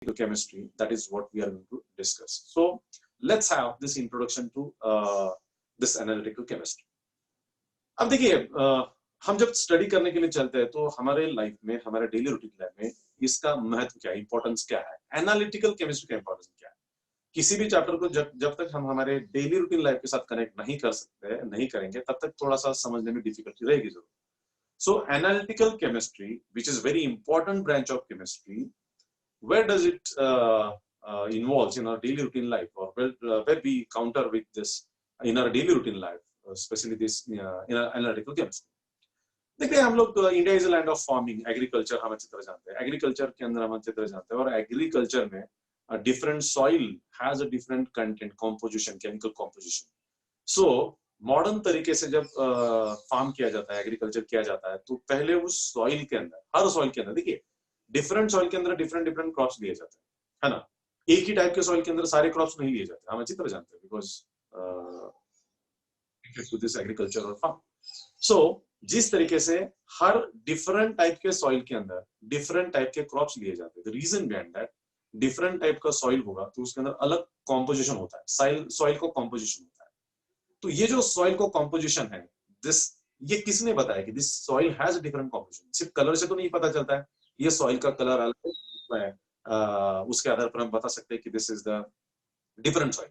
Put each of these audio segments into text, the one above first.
chemistry. That is what we are going to discuss. So let's have this introduction to this analytical chemistry. अब देखिए हम जब study करने के लिए चलते हैं तो हमारे लाइफ में, हमारे डेली रूटीन लाइफ में इसका महत्व क्या है, इंपॉर्टेंस क्या है, एनालिटिकल केमिस्ट्री का इंपॉर्टेंस क्या है। किसी भी चैप्टर को जब तक हम हमारे डेली रूटीन लाइफ के साथ कनेक्ट नहीं कर सकते, नहीं करेंगे, तब तक थोड़ा सा समझने में डिफिकल्टी रहेगी जरूर। So analytical chemistry which is very important branch of chemistry, where does it involves in our daily routine life, or where we counter with this in our daily routine life, especially this in analytical chemistry. देखिए हम लोग India is land of farming, agriculture हम अच्छी तरह जानते हैं, agriculture के अंदर हम अच्छी तरह जानते हैं, और एग्रीकल्चर में different soil has a different content, composition, chemical composition. So modern तरीके से जब फार्म किया जाता है, एग्रीकल्चर किया जाता है, तो पहले उस सॉइल के अंदर, हर सॉइल के अंदर देखिए डिफरेंट सॉइल के अंदर डिफरेंट डिफरेंट क्रॉप्स लिए जाते हैं, है ना। एक ही टाइप के सॉइल के अंदर सारे क्रॉप्स नहीं लिए जाते, हम अच्छी तरह जानते हैं, बिकॉज टू दिस एग्रीकल्चर और फार्म। सो जिस तरीके से हर डिफरेंट टाइप के सॉइल के अंदर डिफरेंट टाइप के क्रॉप्स लिए जाते हैं, reason behind that, different type का सॉइल होगा तो उसके अंदर अलग कॉम्पोजिशन होता है, सॉइल को कॉम्पोजिशन होता है। तो ये जो सॉइल को कॉम्पोजिशन है, ये किसने बताया कि this soil has different composition? सिर्फ कलर से तो नहीं पता चलता है ये सॉइल का कलर अलग है, उसके आधार पर हम बता सकते हैं कि this is the different soil.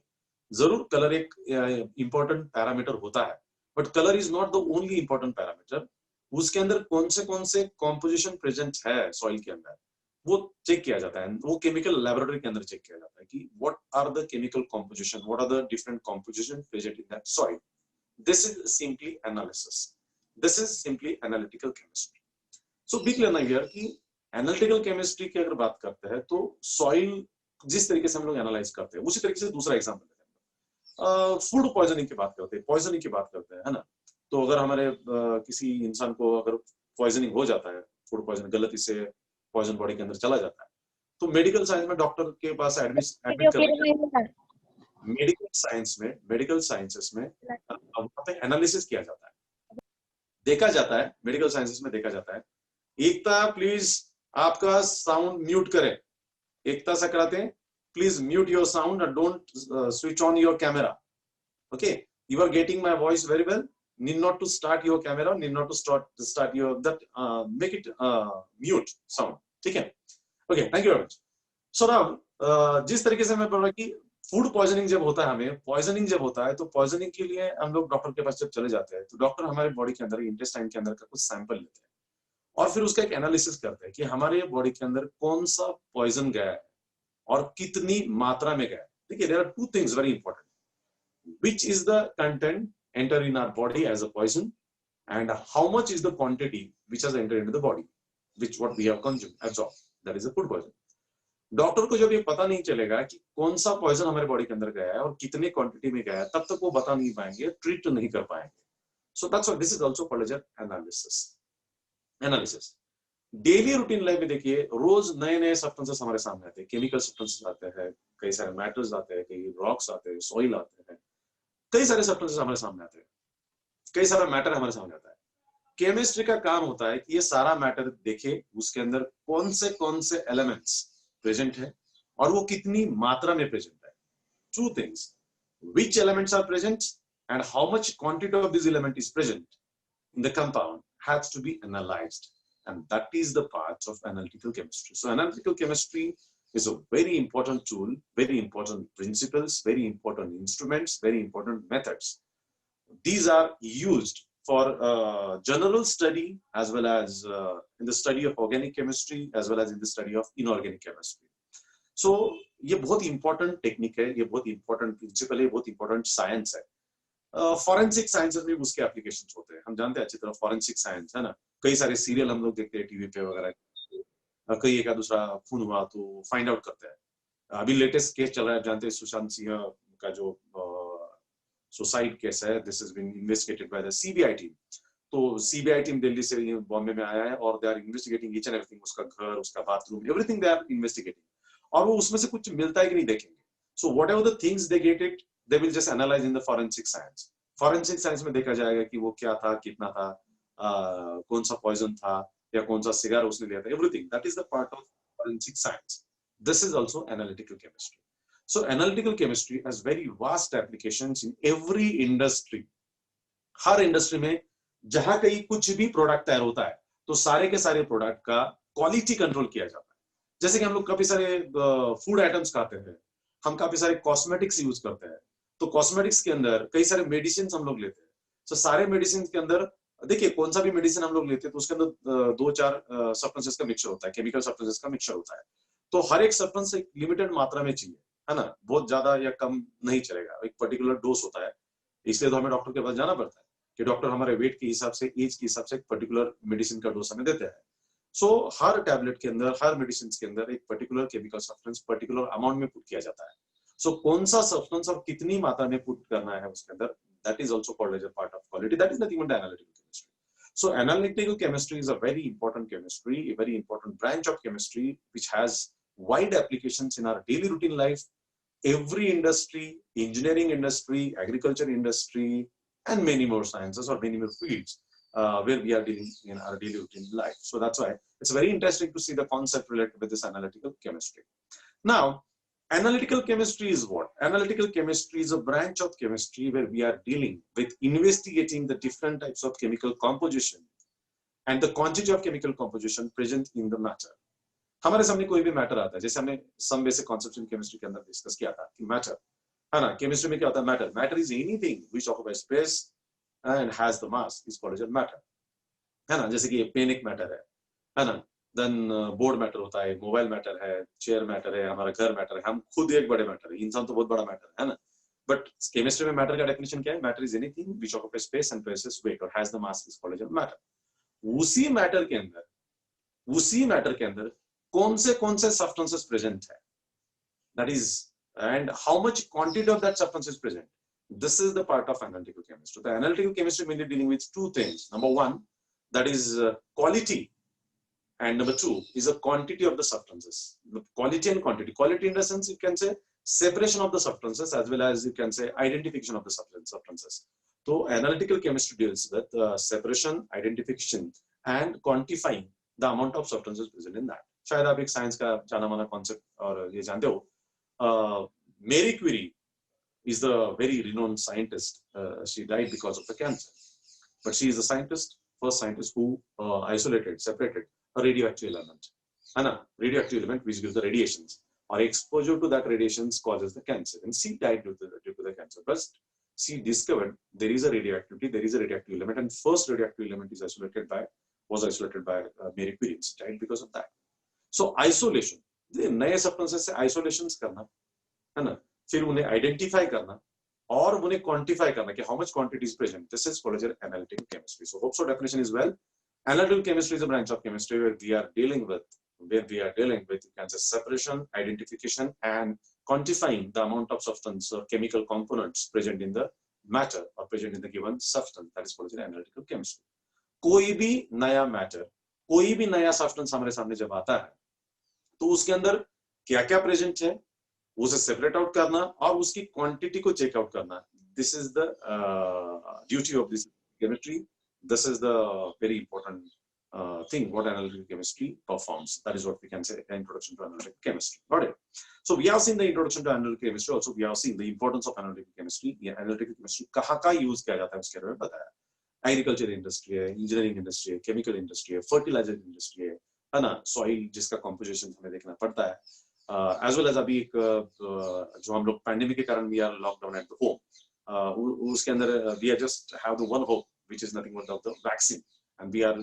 जरूर कलर एक इंपॉर्टेंट पैरामीटर होता है, but colour is not the only important parameter. उसके अंदर कौन से कॉम्पोजिशन प्रेजेंट है सॉइल के अंदर, वो चेक किया जाता है, वो केमिकल लैबोरेटरी के अंदर चेक किया जाता है कि what are the chemical composition, what are the different composition present in that soil. This is simply analysis, this is simply analytical chemistry. So be clear here कि एनालिटिकल केमिस्ट्री की अगर बात करते हैं तो सॉइल जिस तरीके से हम लोग एनालाइज करते हैं, उसी तरीके से दूसरा एग्जांपल लेते हैं, फूड पॉइजनिंग की बात करते हैं, पॉइजनिंग की बात करते हैं, है ना। तो अगर हमारे किसी इंसान को अगर पॉइजनिंग हो जाता है, फूड पॉइजनिंग, गलती से पॉइजन बॉडी के अंदर चला जाता है, तो मेडिकल साइंस में डॉक्टर के पास एडमिट करने, मेडिकल साइंसेस में वहां पे एनालिसिस किया जाता है, देखा जाता है, मेडिकल साइंसेस में देखा जाता है। एकता प्लीज आपका साउंड म्यूट करें, एकता से कराते हैं, please mute your sound and don't switch on your camera. Okay, you are getting my voice very well. Need not to start your camera, need not to start your that make it mute sound. ठीक है? Okay, thank you very much. So now जिस तरीके से मैं बोल रहा कि food poisoning जब होता है, हमें पॉइजनिंग जब होता है, तो पॉइजनिंग के लिए हम लोग डॉक्टर के पास जब चले जाते हैं, तो डॉक्टर हमारे बॉडी के अंदर, इंटेस्टाइन के अंदर का कुछ सैंपल लेते हैं और फिर उसका एक एनालिसिस करते हैं कि हमारे बॉडी के अंदर कौन सा पॉइजन गया है और कितनी मात्रा में गया है। देखिए there are two things very important, which is the content enter in our body as a poison and how much is the quantity which has entered into the body, which what we have consumed, absorb, that is a food poison. Doctor को जब ये पता नहीं चलेगा कि कौन सा poison हमारे बॉडी के अंदर गया है और कितने क्वांटिटी में गया है, तब तक वो बता नहीं पाएंगे, ट्रीट नहीं कर पाएंगे। So that's what this is also called as analysis. Daily routine life में देखिए रोज नए नए सब्सटेंसेस हमारे सामने आते हैं, केमिकल सब्सटेंसेस आते हैं, कई सारे मैटर्स आते हैं, कई रॉक्स आते हैं, सॉइल आते हैं, कई सारे सब्सटेंसेस हमारे सामने आते हैं, कई सारा मैटर हमारे सामने आता है। केमिस्ट्री का काम होता है कि ये सारा मैटर देखे, उसके अंदर कौन से एलिमेंट्स प्रेजेंट है और वो कितनी मात्रा में प्रेजेंट है। Two things, which elements are present and how much quantity of this element is present in the compound has to be analyzed, and that is the part of analytical chemistry. So analytical chemistry is a very important tool, very important principles, very important instruments, very important methods. These are used for general study as well as in the study of organic chemistry as well as in the study of inorganic chemistry. So ये बहुत important technique है, ये बहुत important principle है, बहुत important science है। Forensic sciences में उसके एप्लीकेशंस होते हैं, हम जानते हैं अच्छी तरह फॉरेंसिक साइंस, है ना। कई सारे सीरियल हम लोग देखते हैं टीवी पे वगैरह, कई एक दूसरा खून हुआ तो फाइंड आउट करते हैं। अभी लेटेस्ट केस चल रहा है, जानते हैं सुशांत सिंह का जो सुसाइड केस है, this is been investigated by the CBI team. तो सीबीआई टीम दिल्ली से बॉम्बे में आया है और they are investigating each and everything, उसका घर, उसका bathroom, everything they are investigating, और वो उसमें से कुछ मिलता है कि नहीं देखेंगे। So what ever the things they get it, they will just analyse in the forensic science. Forensic science में देखा जाएगा कि वो क्या था, कितना था, कौन सा पॉइजन था या कौन सा सिगार उसने लिया था, everything that is the part of forensic science. This is also analytical chemistry. So analytical chemistry has very vast applications in every industry. Her industry में जहां कहीं कुछ भी प्रोडक्ट तैयार होता है तो सारे के सारे प्रोडक्ट का क्वालिटी कंट्रोल किया जाता है. जैसे कि हम लोग काफी सारे फूड आइटम्स खाते हैं, हम काफी सारे कॉस्मेटिक्स यूज करते हैं, तो कॉस्मेटिक्स के अंदर कई सारे मेडिसिन हम लोग लेते हैं. तो सारे मेडिसिन के अंदर देखिए कौन सा भी मेडिसिन हम लोग लेते हैं तो उसके अंदर 2-4 सब्सटेंसेस का मिक्सचर होता है, केमिकल सब्सटेंसेस का मिक्सचर होता है. तो हर एक सब्सटेंस एक लिमिटेड मात्रा में चाहिए, है ना, बहुत ज्यादा या कम नहीं चलेगा, एक पर्टिकुलर डोज होता है. इसलिए तो हमें डॉक्टर के पास जाना पड़ता है कि डॉक्टर हमारे वेट के हिसाब से, एज के हिसाब से एक पर्टिकुलर मेडिसिन का डोज हमें देते हैं. सो हर टैबलेट के अंदर, हर मेडिसिन के अंदर एक particular chemical substance particular amount में पुट किया जाता है. सो कौन सा सब्सटेंस और कितनी मात्रा में पुट करना है उसके अंदर, that is also called as a part of quality. That is nothing but the analytical chemistry. So analytical chemistry is a very important chemistry, a very important branch of chemistry which has wide applications in our daily routine life. Every industry, engineering industry, agriculture industry, and many more sciences or many more fields where we are dealing in our daily routine life. So that's why it's very interesting to see the concept related with this analytical chemistry. Now, analytical chemistry is what? Analytical chemistry is a branch of chemistry where we are dealing with investigating the different types of chemical composition and the quantity of chemical composition present in the matter. हमारे सामने कोई भी matter आता है, जैसे हमने some basic concepts in chemistry के अंदर डिस्कस किया था कि मैटर, है ना, केमिस्ट्री में क्या होता है, matter. Matter is anything which occupies space and has the mass is called as matter, है ना. जैसे कि पेन एक मैटर है ना. देन बोर्ड मैटर होता है, मोबाइल मैटर है, चेयर मैटर है, हमारा घर मैटर है, हम खुद एक बड़े मैटर है, इंसान तो बहुत बड़ा मैटर है ना. बट केमिस्ट्री में मैटर का डेफिनेशन क्या है? Matter is anything which occupies space and places weight और has the mass is called as matter. उसी मैटर के अंदर कौन से सब्सटेंसेस प्रेजेंट है, that is, and how much quantity of that substance is present. This is the part of analytical chemistry. The analytical chemistry mainly dealing with two things. Number one, that is quality, and number two is a quantity of the substances. The quality and quantity. Quality in the sense you can say separation of the substances as well as you can say identification of the substances. So analytical chemistry deals with separation, identification, and quantifying the amount of substances present in that. शायद आप एक science का जाना माना concept और ये जानते हो. Marie Curie is the very renowned scientist. She died because of the cancer, but she is the first scientist who separated a radioactive element, and a radioactive element which gives the radiations, or exposure to that radiations causes the cancer, and she died due to the cancer. But she discovered there is a radioactivity, there is a radioactive element, and first radioactive element was isolated by Marie Curie. She died because of that. So isolation, नए substances से isolations करना, है ना, फिर उन्हें identify करना और उन्हें क्वांटिफाई करना कि how much quantity is present. This is called as analytical chemistry. So hope so definition is well. Analytical chemistry is a branch of chemistry where we are dealing with you can say separation, identification, and quantifying the amount of substance or chemical components present in the matter or present in the given substance. That is called as analytical chemistry. कोई भी नया matter, कोई भी नया substance हमारे सामने जब आता है तो उसके अंदर क्या क्या प्रेजेंट है उसे सेपरेट आउट करना और उसकी क्वांटिटी को चेक आउट करना. This is the duty of this chemistry. This is the very important thing what analytical chemistry performs. That is what we can say introduction to analytical chemistry. Got it? So we have seen the introduction to analytical chemistry. Also we have seen the importance of analytical chemistry. ये analytical chemistry कहाँ का use किया जाता है उसके बारे में बताया. एग्रीकल्चर इंडस्ट्री है, इंजीनियरिंग इंडस्ट्री है, केमिकल इंडस्ट्री है, फर्टिलाइजर इंडस्ट्री है ना, सॉइल जिसका कंपोजिशन हमें देखना पड़ता है. As well as अभी एक जो हम लोग पैंडेमिक के कारण we are locked down at the home, उसके अंदर we are just have the one hope which is nothing but the vaccine, and we are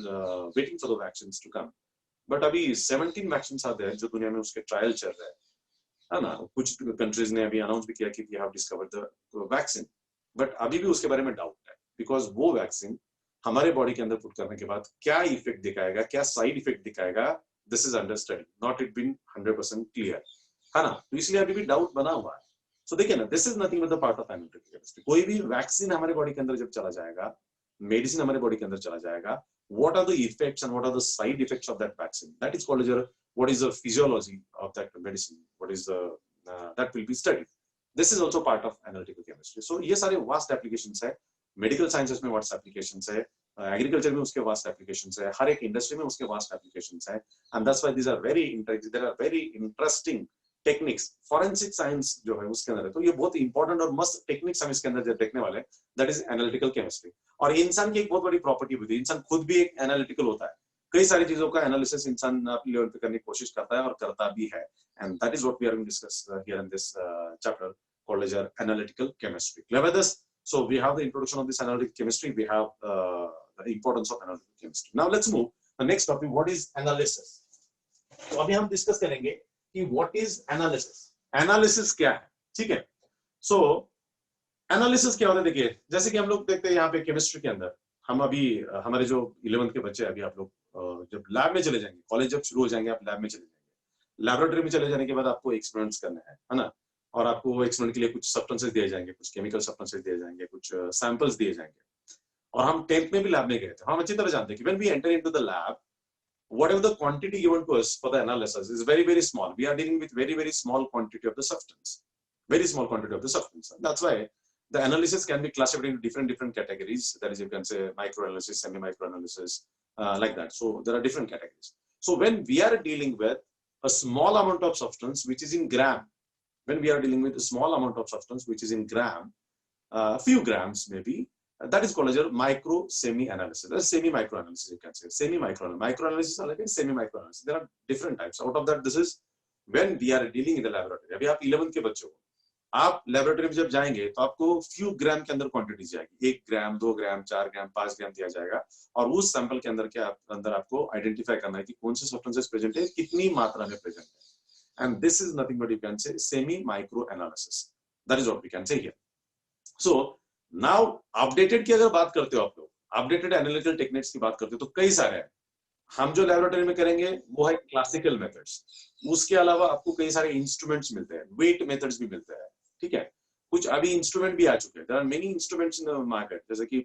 waiting for the vaccines to come. But अभी 17 vaccines आते हैं जो दुनिया में उसके trial चल रहे हैं, है ना. कुछ कंट्रीज ने अभी अनाउंस भी किया कि we have discovered the vaccine, but अभी भी उसके बारे में डाउट है, बिकॉज वो वैक्सीन हमारे बॉडी के अंदर पुट करने के बाद क्या इफेक्ट दिखाएगा, क्या साइड इफेक्ट दिखाएगा, this is under study, not it been 100% clear, है ना. तो इसलिए अभी भी डाउट बना हुआ है. So देखिए ना, this is nothing but the part of analytical chemistry. कोई भी वैक्सीन हमारे बॉडी के अंदर जब चला जाएगा, मेडिसिन हमारे बॉडी के अंदर चला जाएगा, what are the effects and what are the side effects of that vaccine, that is called as what is the physiology of that medicine, what is the that will be studied. This is also part of analytical chemistry. So ये सारे vast applications है. Medical sciences में what's applications है, agriculture में उसके vast applications है, हर एक industry में उसके वास्ट एप्लीकेशंस है, and that's why these are very interesting techniques. Forensic science जो है उसके अंदर है, तो ये बहुत इंपॉर्टेंट और मस्त टेक्निक्स हम इसके अंदर जो देखने वाले हैं, दैट इज एनालिटिकल केमिस्ट्री। और इंसान की एक बहुत बड़ी प्रॉपर्टी होती है, इंसान खुद भी एक एनालिटिकल होता है, कई सारी चीजों का एनालिसिस इंसान अपने लेवल पे करने की कोशिश करता है और करता भी है, and that is what we are going to discuss here in this chapter called as analytical chemistry. Clear with this? So we have the introduction of this analytical chemistry. We have the importance of analytical chemistry. Now let's move the next topic. What is analysis? तो अभी हम discuss करेंगे कि what is analysis. Analysis क्या है? ठीक है? So analysis क्या होता है? देखिए, जैसे कि हम लोग देखते हैं यहाँ पे केमिस्ट्री के अंदर, हम अभी हमारे जो 11th के बच्चे अभी आप लोग जब लैब में चले जाएंगे, कॉलेज जब शुरू हो जाएंगे, आप लैब में चले जाएंगे, लेबोरेटरी में चले जाने के बाद आपको एक्सपेरिमेंट्स करने हैं, है ना? और आपको एक्सपेरिमेंट के लिए कुछ सब्सटेंसेस दिए जाएंगे, कुछ केमिकल सब्सटेंसेस दिए जाएंगे, कुछ सैंपल्स दिए जाएंगे। और हम 10th में भी लैब में गए थे, हम अच्छी तरह जानते हैं कि when we enter into the lab, whatever the quantity given to us for the analysis is very very small. We are dealing with very small quantity of the substance, very small quantity of the substance. That's why the analysis can be classified into different categories. That is, you can say micro analysis, semi micro analysis, like that. So there are different categories. So when we are dealing with a small amount of substance which is in gram, when we are dealing with a small amount of substance which is in gram, few grams maybe, that is called as your micro semi analysis. That's semi micro analysis, you can say. Semi micro analysis are like semi micro analysis. There are different types. Out of that, this is when we are dealing in the laboratory. अभी आप 11th के बच्चे हो, आप laboratory में जब जाएंगे तो आपको फ्यू ग्राम के अंदर क्वांटिटी जाएगी, 1 ग्राम 2 ग्राम 4 ग्राम 5 ग्राम दिया जाएगा, और उस सैंपल के अंदर आपको आइडेंटिफाई करना है कि कौन से सब्सटेंसेस प्रेजेंट है, कितनी मात्रा में प्रेजेंट है, and this is nothing but you can say semi micro analysis. That is what we can say here. So now updated की अगर बात करते हो आप लोग, अपडेटेड एनालिटिकल टेक्निक्स की बात करते हो तो कई सारे हैं। हम जो लेबोरेटरी में करेंगे वो है क्लासिकल मेथड्स, उसके अलावा आपको कई सारे इंस्ट्रूमेंट्स मिलते हैं, वेट मेथड्स भी मिलते हैं, ठीक है? कुछ अभी इंस्ट्रूमेंट भी आ चुके हैं, there are many instruments in the market, जैसे कि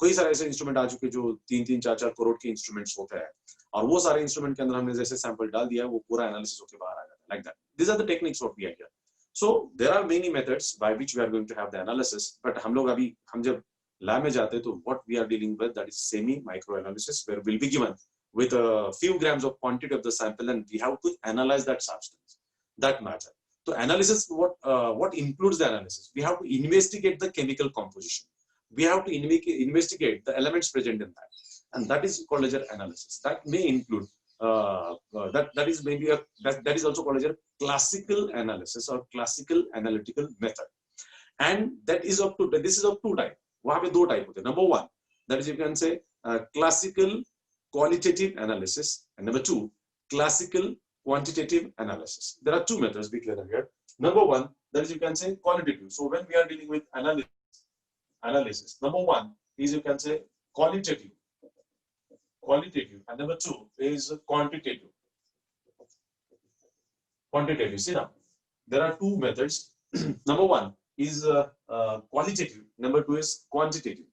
कई सारे ऐसे इंस्ट्रूमेंट आ चुके हैं जो 3-3, 4-4 करोड़ के इंस्ट्रूमेंट्स होते हैं, और वो सारे इंस्ट्रूमेंट के अंदर हमने जैसे सैंपल डाल दिया वो पूरा एनालिसिस होकर बाहर आ जाता है, like that. This are the techniques what we are here. So there are many methods by which we are going to have the analysis, but हम जब लैब में जाते हैं तो what we are dealing with, that is semi micro analysis, where will be given with a few grams of quantity of the sample and we have to analyze that substance, that matter. So analysis, what includes the analysis? We have to investigate the chemical composition, we have to investigate the elements present in that, and that is called as analysis. That may include that is maybe that is also called as classical analysis or classical analytical method, and this is of two type. वहाँ पे दो type होते हैं. Number one, that is you can say classical qualitative analysis, and number two, classical quantitative analysis. There are two methods, be clear here. Number one, that is you can say qualitative. So when we are dealing with analysis, number one is you can say qualitative, and number two is quantitative. See now, there are two methods. Number one is qualitative. Number two is quantitative.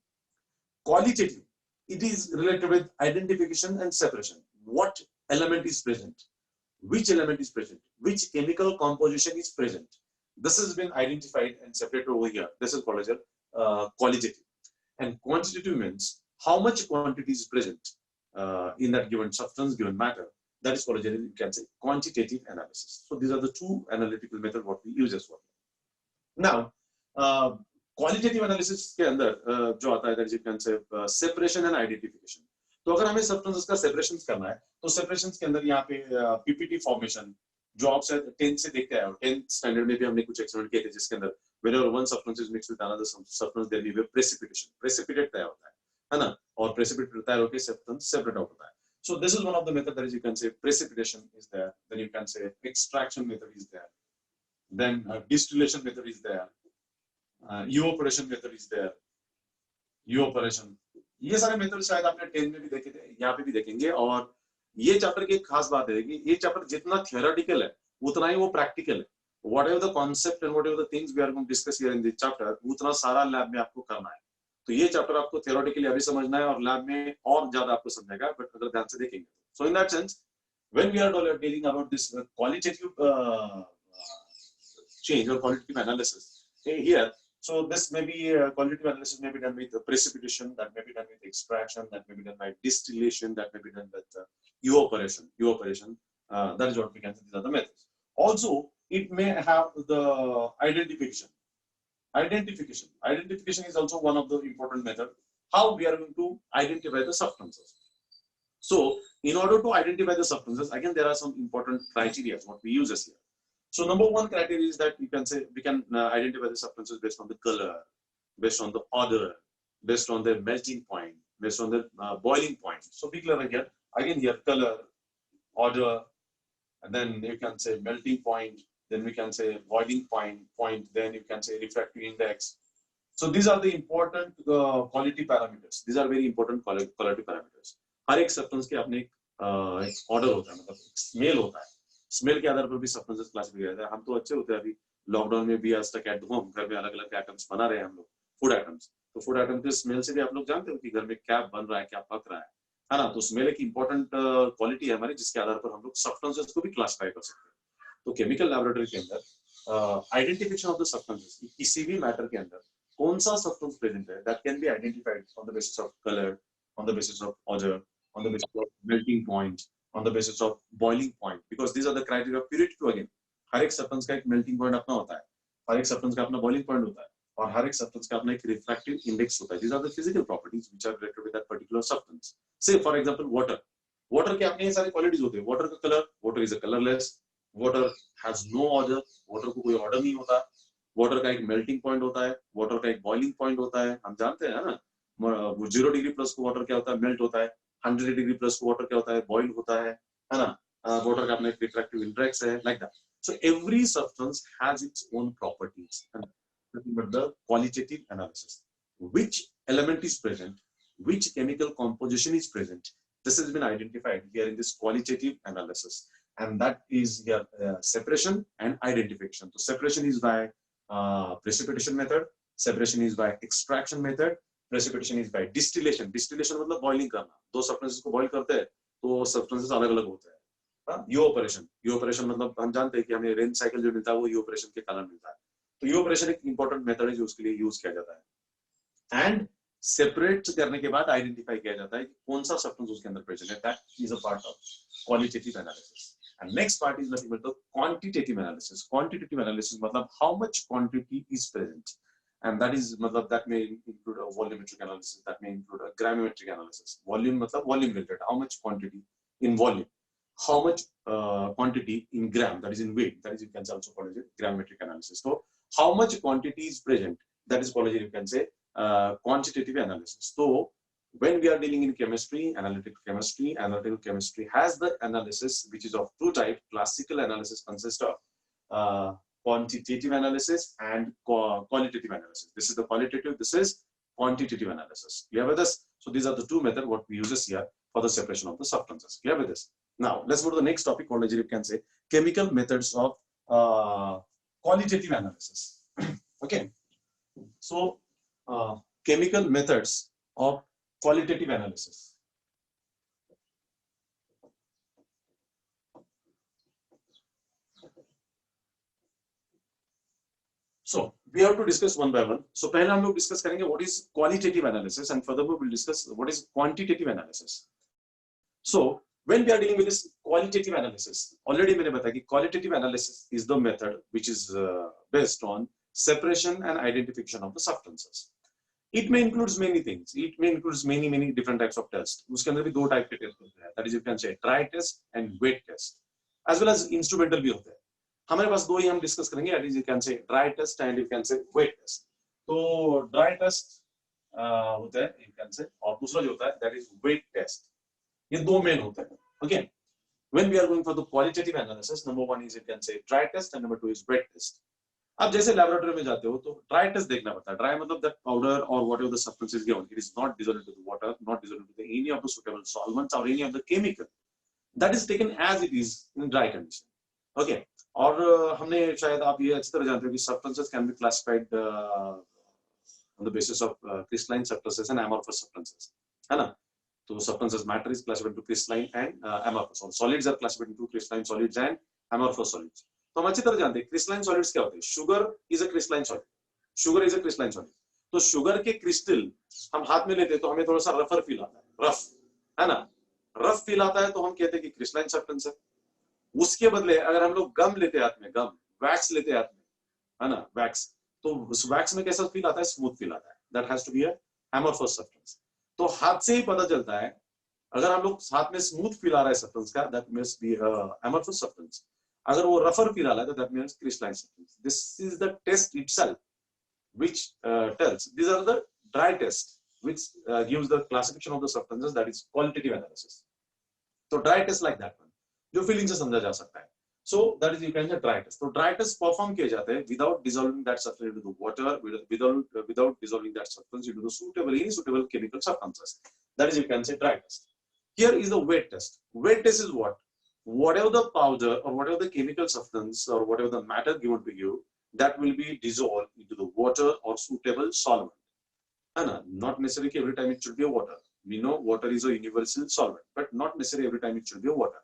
Qualitative, it is related with identification and separation. What element is present? Which element is present? Which chemical composition is present? This has been identified and separated over here. This is called as qualitative. And quantitative means how much quantity is present in that given substance, given matter. That is called as, you can say, quantitative analysis. So these are the two analytical methods what we use as well. Now, qualitative analysis के अंदर जो आता है that is you can से separation and identification. तो अगर हमें substances का सेपरेशन करना है तो सेपरेशन के अंदर यहाँ पे पीपीटी फॉर्मेशन जो आप शायद 10th से देखते आए हो, 10th स्टैंडर्ड में भी हमने कुछ एक्सपेरिमेंट किए थे जिसके अंदर whenever one substance is mixed with another substance there will be precipitation. Precipitate तैयार होता है ना, और precipitate तैयार होकर substance separate out होता है. So this is one of the method that is you can say precipitation is there, then you can say extraction method is there, then distillation method is there, evaporation method is there, evaporation. ये सारे method शायद आपने 10th में भी देखे थे, यहाँ पे भी देखेंगे. और ये चैप्टर की एक खास बात है कि ये चैप्टर जितना थियोरेटिकल है उतना ही वो प्रैक्टिकल है. Whatever the concept and whatever the things we are going to discuss here in this chapter, उतना सारा लैब में आपको करना है. तो ये चैप्टर आपको थियोरेटिकली अभी समझना है और लैब में और ज्यादा आपको समझेगा, बट अगर ध्यान से देखेंगे. So in that sense, when we are dealing about this qualitative change or qualitative analysis, here So this may be qualitative analysis may be done with precipitation, that may be done with extraction, that may be done by distillation, that may be done with evaporation. That is what we can say. These are the methods. Also, it may have the identification. Identification is also one of the important methods. How we are going to identify the substances. So, in order to identify the substances, again there are some important criteria what we use here. So number one criteria is that you can say we can identify the substances based on the color, based on the odor, based on the melting point, based on the boiling point. So be clear again. Again here color, odor, and then you can say melting point. Then we can say boiling point. Then you can say refractive index. So these are the important quality parameters. These are very important quality parameters. हर एक substance के अपने एक order होता है, मतलब smell होता है. Smell के आधार पर भी सब्सटेंसेस क्लासिफाई किया जाता है. हम तो अच्छे होते हैं, अभी लॉकडाउन में भी आज तक एट होम घर में अलग अलग आइटम्स बना रहे हैं हम लोग, फूड आइटम्स. तो फूड आइटम के स्मेल से भी आप लोग जानते हो कि घर में क्या बन रहा है, क्या पक रहा है ना. तो स्मेल एक इंपॉर्टेंट क्वालिटी है हमारी, जिसके आधार पर हम लोग सब्सटेंसेस को भी क्लासिफाई कर सकते हैं. तो केमिकल लैबोरेटरी के अंदर आइडेंटिफिकेशन ऑफ द सब्सटेंसेस, किसी भी मैटर के अंदर कौन सा सब्सटेंस प्रेजेंट है, that can be identified on the basis of colour, on the basis of odor, on the basis of melting point, on the basis of boiling point, because these are the criteria of purity too. Again, हर एक substance का एक melting point अपना होता है, हर एक substance का अपना boiling point होता है, और हर एक सब्सटेंस का अपना एक refractive index होता है. These are the physical properties which are related with that particular substance. Say for example water. Water के अपने ये सारे qualities होते हैं. Water का color, water is a colorless. Water has no odor. Water को कोई odor नहीं होता. Water का एक melting point होता है. Water का एक boiling point होता है. हम जानते हैं ना. 0 डिग्री प्लस को वाटर क्या होता है, मेल्ट होता है. 100 डिग्री प्लस को वाटर क्या होता है, बॉइल होता है ना. वाटर का अपना एक रिफ्रैक्टिव इंडेक्स है, like that. So every substance has its own properties. But the qualitative analysis, which element is present, which chemical composition is present, this has been identified here in this qualitative analysis, and that is your separation and identification. So separation is by precipitation method, separation is by extraction method, precipitation is by distillation. Distillation मतलब boiling करना. दो substances को boil करते हैं तो substances अलग अलग होते हैं. इवेपोरेशन मतलब हम जानते हैं कि हमें रेन साइकिल जो मिलता है वो इवेपोरेशन के कारण मिलता है. तो इवेपोरेशन एक इंपॉर्टेंट मेथड है जो उसके लिए यूज किया जाता है. एंड सेपरेट करने के बाद आइडेंटिफाई किया जाता है कि कौन सा सब्सटेंस उसके अंदर प्रेजेंट है. That is a part of qualitative analysis. And next part is nothing but the quantitative analysis. Quantitative analysis मतलब how much quantity is present. And that is मतलब that may include a volumetric analysis, that may include a gravimetric analysis. Volume मतलब volume related, how much quantity in volume, how much quantity in gram, that is in weight, that is you can also call it gravimetric analysis. So how much quantity is present, that is called, you can say, quantitative analysis. So when we are dealing in chemistry, analytical chemistry has the analysis which is of two types. Classical analysis consists of quantitative analysis and qualitative analysis. This is the qualitative, this is quantitative analysis. Clear with this? So these are the two methods what we use here for the separation of the substances. Clear with this? Now let's go to the next topic called, you can say, chemical methods of qualitative analysis. Okay, so chemical methods of qualitative analysis. So we have to discuss one by one. So पहले हम लोग discuss करेंगे what is qualitative analysis, and furthermore we'll discuss what is quantitative analysis. So when we are dealing with this qualitative analysis, already मैंने बताया कि qualitative analysis is the method which is based on separation and identification of the substances. It may includes many things. It may includes many different types of tests. उसके अंदर भी दो type के test होते हैं. That is, you can say dry test and wet test, as well as instrumental भी होते हैं. हमारे पास दो ही हम डिस्कस करेंगे. At is you can say dry test and you can say wet test. तो ड्राई टेस्ट होता है यू कैन से, और दूसरा जो होता है दैट इज वेट टेस्ट. ये दो मेन होते हैं. Okay, when we are going for the qualitative analysis, number 1 is you can say dry test and number 2 is wet test. अब जैसे लैबोरेटरी में जाते हो तो ड्राई टेस्ट देखना पड़ता है. ड्राई मतलब दैट पाउडर और whatever the substance is given, it is not dissolved into the water, not dissolved into any of the suitable solvents और any of the chemical. That is taken as it is in dry condition. Okay, और हमने शायद आप ये अच्छी तरह जानते हो कि substances can be classified on the basis of crystalline substances and amorphous substances, है ना. तो substances matter is classified into crystalline and amorphous, और solids are classified into crystalline solids and amorphous solids. तो हम अच्छी तरह जानते हैं क्रिस्टलाइन सॉलिड्स क्या होते हैं. Sugar is a crystalline solid. Sugar is a crystalline solid. तो शुगर के क्रिस्टल हम हाथ में लेते हैं तो हमें थोड़ा सा रफर फील आता है, रफ, है ना, रफ फील आता है तो हम कहते हैं कि क्रिस्टलाइन सब्सटेंस है। उसके बदले अगर हम लोग गम लेते हैं हाथ में, गम, वैक्स लेते हैं हाथ में, है ना, वैक्स, तो उस वैक्स में कैसा फील आता है, स्मूथ फील आता है। That has to be a amorphous substance. तो हाथ से ही पता चलता है, अगर हम लोग हाथ में स्मूथ फील आ रहा है सब्सटेंस का, that must be amorphous substance. अगर वो रफर फील आ रहा है तो that means crystalline substance. This is the test itself which tells, these are the dry test which gives the classification of the substances, that is qualitative analysis. So dry test like that one, जो feeling से समझा जा सकता है। So that is you can say dry test. तो dry test perform किए जाते हैं without dissolving that substance into the water, without dissolving that substance into the any suitable chemical substances. That is you can say dry test. Here is the wet test. Wet test is what? Whatever the powder or whatever the chemical substance or whatever the matter given to you, that will be dissolved into the water or suitable solvent. And not necessarily every time it should be a water. We know water is a universal solvent, but not necessarily every time it should be a water.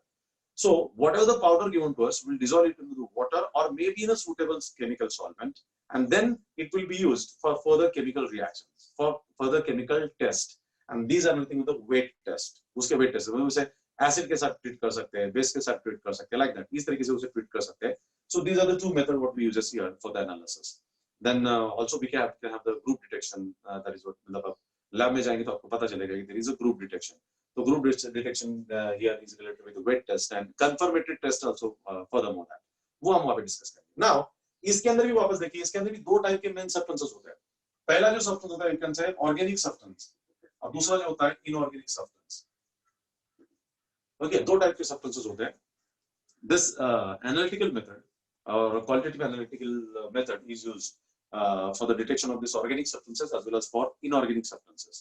So whatever the powder given to us, will dissolve it into the water or maybe in a suitable chemical solvent, and then it will be used for further chemical reactions, for further chemical test. And these are nothing but the weight test. उसके weight test मतलब उसे acid के साथ treat कर सकते हैं, base के साथ ट्रीट कर सकते हैं, लाइक दैट, इस तरीके से उसे ट्रीट कर सकते हैं। So these are the two methods what we use here for the analysis. Then also we can have the group detection. That is what मतलब लैब में जाएंगे तो आपको पता चलेगा कि there is a group detection. So group detection here is related with the weight test and confirmatory test also furthermore that. वो हम वहाँ पे डिस्कस करेंगे। Now इसके अंदर भी वापस देखिए, इसके अंदर भी दो टाइप के मेन सब्सटेंसेस होते हैं। पहला जो सब्सटेंस होता है यू कैन से ऑर्गेनिक सब्सटेंस, और दूसरा जो होता है इनऑर्गेनिक सब्सटेंस। ओके, दो टाइप के सब्सटेंसेस होते हैं। This analytical method or qualitative analytical method is used for the detection of these organic substances as well as for inorganic substances.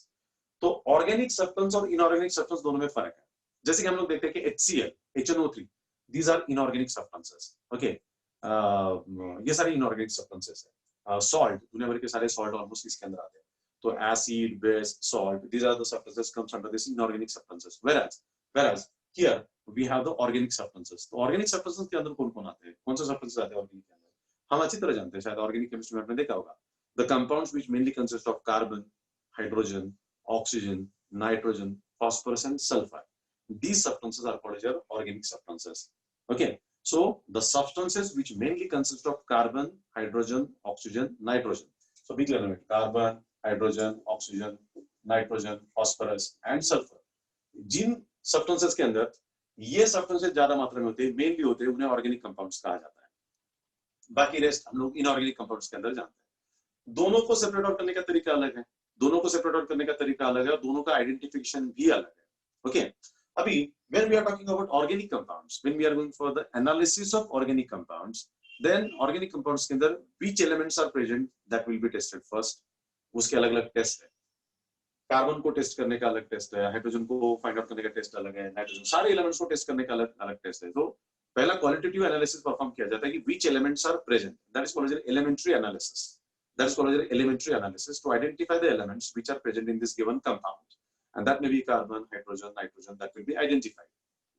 तो organic substance और inorganic substance दोनों में फर्क है। जैसे कि हम लोग देखते हैं कि HCl, HNO3, these are inorganic substances. Okay, ये सारी inorganic substances है। Salt, दुनिया भर के सारे salt almost इसके अंदर आते हैं। तो acid, base, salt, these are the substances comes under this inorganic substances. Whereas here we have the organic substances. तो organic substances के अंदर कौन-कौन आते हैं? कौन से substances आते हैं organic के अंदर? हम अच्छी तरह जानते हैं, शायद organic chemistry में आपने देखा होगा। The compounds which mainly consist of carbon, hydrogen, oxygen, nitrogen, phosphorus and sulfur. These substances are called as organic substances. Okay, so the substances which mainly consist of carbon, hydrogen, oxygen, nitrogen. So big element: carbon, hydrogen, oxygen, nitrogen, phosphorus and sulfur. जिन substances के अंदर ये substances ज्यादा मात्रा में होते हैं, mainly होते हैं, उन्हें ऑर्गेनिक कंपाउंड्स कहा जाता है। बाकी रेस्ट हम लोग इनऑर्गेनिक कंपाउंड्स के अंदर जानते हैं। दोनों को सेपरेट आउट करने का तरीका अलग है, दोनों को सेपरेट आउट करने का तरीका अलग है और दोनों का आइडेंटिफिकेशन भी अलग है। ओके, अभी when we are talking about organic compounds, when we are going for the analysis of organic compounds, then organic compounds के अंदर which elements are present, that will be tested first. उसके अलग-अलग test है। Carbon को test करने का अलग test है, हाइड्रोजन को फाइंड आउट करने का टेस्ट अलग है, नाइट्रोजन, सारे एलिमेंट्स को टेस्ट करने का अलग अलग टेस्ट है। तो पहला क्वालिटेटिव एनालिसिस परफॉर्म किया जाता है कि which elements are present, that is called as elementary analysis. That is called as elementary analysis to identify the elements which are present in this given compound, and that may be carbon, hydrogen, nitrogen, that will be identified.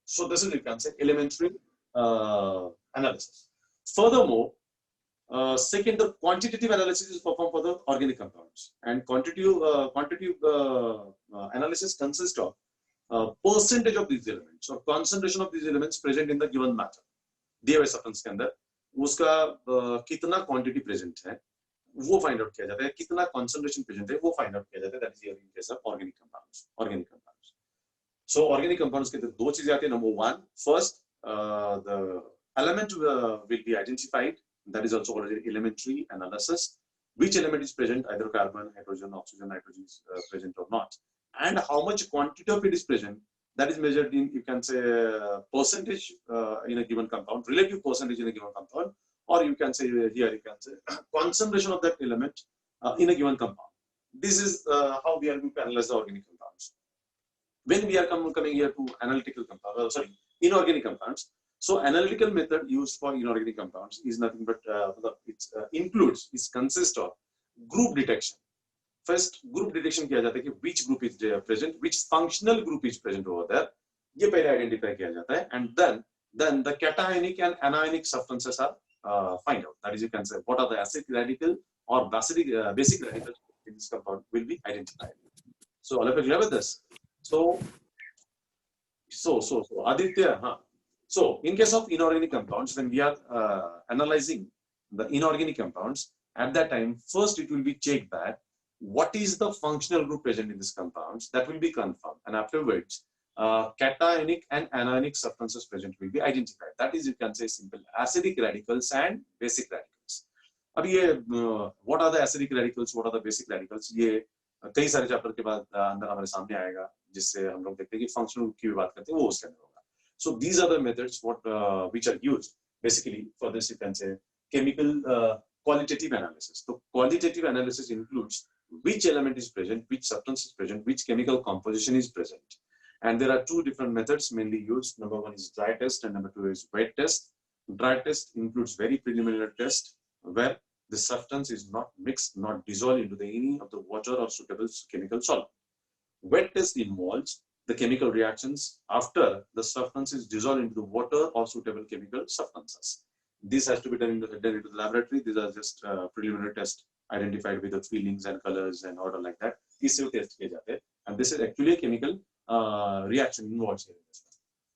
So this is, you can say, elementary analysis. Furthermore, second, the quantitative analysis is performed for the organic compounds, and quantitative analysis consists of percentage of these elements or concentration of these elements present in the given matter. दिए हुए substance के अंदर उसका कितना quantity present है वो find out किया जाता है, कितना कंसंट्रेशन प्रेजेंट है वो फाइंड आउट किया जाता है। That is here in case of organic compounds. So organic compounds के अंदर दो चीजें आती है। Number one, first the element will be identified, that is also called elementary analysis. Which element is present, either carbon, hydrogen, oxygen, nitrogen is present or not, and how much quantity of it is present, that is measured in, you can say, percentage in a given compound, relative percentage in a given compound, or you can say here you can say concentration of that element in a given compound. This is how we are going to analyze the organic compounds. When we are coming here to analytical compounds, inorganic compounds. So analytical method used for inorganic compounds is nothing but it consists of group detection. First group detection किया जाता है कि which group is present, which functional group is present over there, ये पहले identify किया जाता है, and then the cationic and anionic substances are find out. That is, you can say what are the acidic radical or basic radicals in this compound will be identified. So all of you clear with this? So Aditya, huh? So in case of inorganic compounds, when we are analyzing the inorganic compounds, at that time, first it will be checked that what is the functional group present in these compounds, that will be confirmed, and afterwards cationic and anionic substances present will be identified. That is, you can say simple acidic radicals and basic radicals. अब ये what are the acidic radicals, what are the basic radicals, ये कई सारे chapter के बाद अंदर हमारे सामने आएगा, जिससे हम लोग देखते हैं कि फंक्शनल ग्रुप की बात करते हैं, वो उसके अंदर होगा. So these are the methods which are used basically for this, you can say chemical qualitative analysis. So qualitative analysis includes which element is present, which substance is present, which chemical composition is present. And there are two different methods mainly used. Number one is dry test and number two is wet test. Dry test includes very preliminary test where the substance is not mixed, not dissolved into any of the water or suitable chemical solvent. Wet test involves the chemical reactions after the substance is dissolved into the water or suitable chemical substances. This has to be done into the laboratory. These are just preliminary tests identified with the feelings and colors and order like that. These are test kiye jate hain, and this is actually a chemical reaction involved here.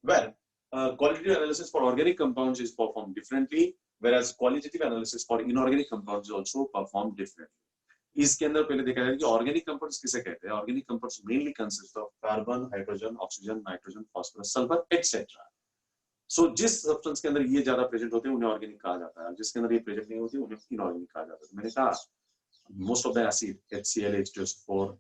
Well, qualitative analysis for organic compounds is performed differently, whereas qualitative analysis for inorganic compounds is also performed differently. इसके अंदर पहले देखा जाए कि organic compounds किसे कहते हैं. Organic compounds mainly consist of carbon, hydrogen, oxygen, nitrogen, phosphorus, sulphur etcetera. So जिस सब्सटेंस के अंदर ये ज्यादा प्रेजेंट होते हैं उन्हें ऑर्गेनिक कहा जाता है, जिसके अंदर ये प्रेजेंट नहीं होती उन्हें इनऑर्गेनिक कहा जाता है. मैंने कहा most of the acid HCl, H2SO4,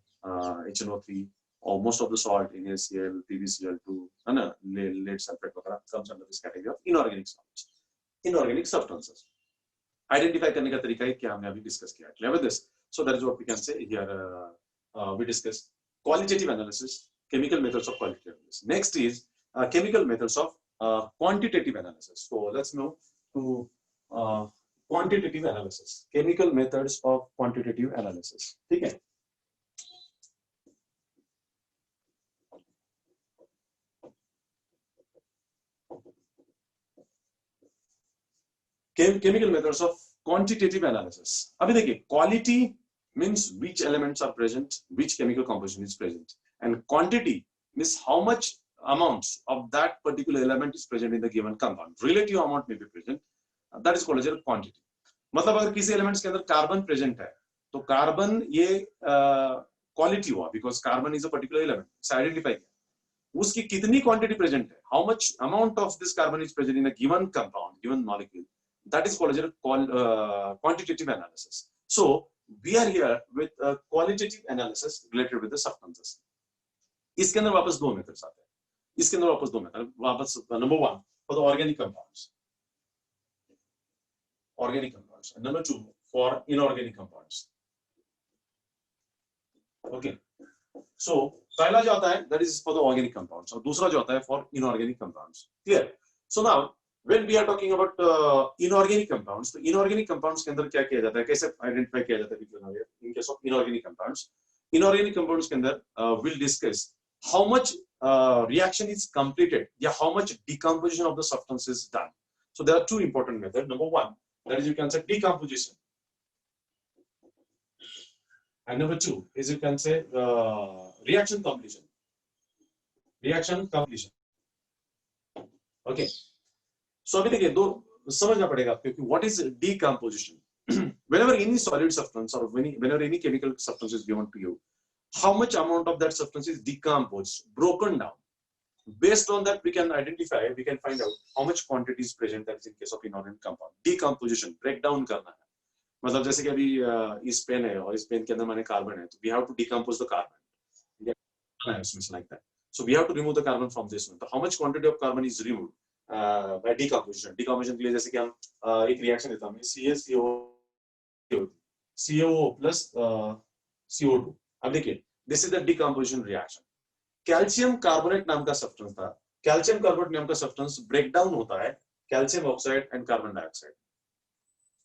HNO3 or most of the salt in NaCl, PbCl2 है ना, lead sulfate वगैरह comes under this category of inorganic solids, inorganic substances. Identify करने का तरीका है क्या हमने अभी डिस्कस किया. Clear with this? So that is what we can say here. We discussed qualitative analysis, chemical methods of qualitative analysis. Next is chemical methods of quantitative analysis. So let's move to quantitative analysis. Chemical methods of quantitative analysis. ठीक है. Chemical methods of quantitative analysis. अभी देखिए, quality means which elements are present, which chemical composition is present, and quantity means how much amounts of that particular element is present in the given compound. Relative amount may be present. That is called as a quantity. मतलब अगर किसी elements के अंदर carbon present है तो carbon ये quality हुआ, because carbon is a particular element, it's identify किया. उसकी कितनी क्वांटिटी प्रेजेंट है, how much amount of this carbon is present in a given compound, given molecule, that is called as quantitative analysis. So we are here with qualitative analysis related with the substances. इसके अंदर वापस दो methods आते हैं. इसके अंदर वापस दो मेथड वापस. Number one for the organic compounds, organic compounds, and number two for inorganic compounds. Okay, so पहला जो आता है that is for the organic compounds और दूसरा जो आता है for inorganic compounds. Clear? So now when we are talking about inorganic compounds, तो inorganic compounds के अंदर क्या किया जाता है, कैसे आइडेंटिफाई किया जाता है? In case of inorganic compounds के अंदर we'll discuss how much reaction is completed, yeah, how much decomposition of the substance is done. So there are two important methods. Number one, that is, you can say decomposition, and number two is, you can say reaction completion. Okay, so अभी देखिए दो समझना पड़ेगा आपको कि what is decomposition. Whenever any solid substance or whenever any chemical substance is given to you, how much amount of that substance is decomposed, broken down. Based on that, we can identify, we can find out how much quantity is present. That is in case of inorganic compound. Decomposition, breakdown करना है. मतलब जैसे कि अभी इस pen है और इस पेन के अंदर मैंने कार्बन है, तो we have to decompose the carbon. Like that. So we have to remove the carbon from this one. So how much quantity of carbon is removed by decomposition? Decomposition के लिए जैसे कि हम एक रिएक्शन लेता हूँ, CaCO plus CO2. अब देखिए, this is the decomposition reaction. Calcium carbonate नाम का सब्सटेंस था. कैल्शियम कार्बोनेट नाम का सब्सटेंस ब्रेक डाउन होता है calcium oxide and carbon dioxide.